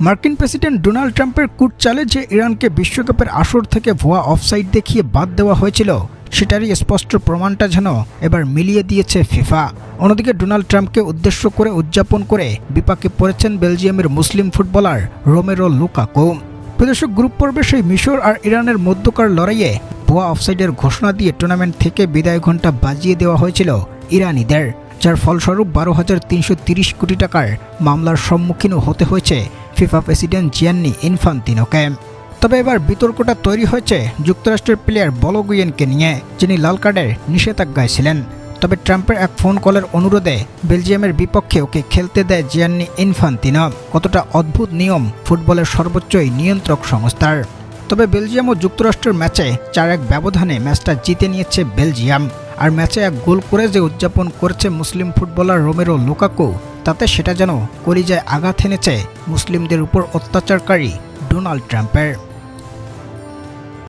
মার্কিন president Donald ট্রাম্পের কূটচালে যে ইরানকে বিশ্বকাপের আসর থেকে ভুয়া অফসাইড দেখিয়ে বাদ দেওয়া হয়েছিল সেটারই স্পষ্ট প্রমাণটা যেন এবার মিলিয়ে দিয়েছে ফিফা। অন্যদিকে ডোনাল্ড ট্রাম্পকে উদ্দেশ্য করে উদযাপন করে বিপাকে পড়েছেন বেলজিয়ামের মুসলিম ফুটবলার রোমেরো লুকাকু। প্রদর্শক গ্রুপ পর্বে সেই মিশর আর ইরানের মধ্যকার লড়াইয়ে ভুয়া অফসাইডের ঘোষণা দিয়ে টুর্নামেন্ট থেকে বিদায় ঘণ্টা বাজিয়ে দেওয়া হয়েছিল ইরানিদের, যার ফলস্বরূপ 12,330 কোটি টাকার মামলার সম্মুখীনও হতে হয়েছে ফিফা প্রেসিডেন্ট জিয়ান্নি ইনফান্তিনোকে। তবে এবার বিতর্কটা তৈরি হয়েছে যুক্তরাষ্ট্রের প্লেয়ার বলগুয়েনকে নিয়ে, যিনি লাল কার্ডের নিষেধাজ্ঞায় ছিলেন। তবে ট্রাম্পের এক ফোন কলের অনুরোধে বেলজিয়ামের বিপক্ষে ওকে খেলতে দেয় জিয়ান্নি ইনফান্তিনো। কতটা অদ্ভুত নিয়ম ফুটবলের সর্বোচ্চই নিয়ন্ত্রক সংস্থার। তবে বেলজিয়াম ও যুক্তরাষ্ট্রের ম্যাচে 4-1 ব্যবধানে ম্যাচটা জিতে নিয়েছে বেলজিয়াম। আর ম্যাচে এক গোল করে যে উদযাপন করেছে মুসলিম ফুটবলার রোমেরো লুকাকু, তাতে সেটা যেন কলিজায় আঘাত এনেছে মুসলিমদের উপর অত্যাচারকারী ডোনাল্ড ট্রাম্পের।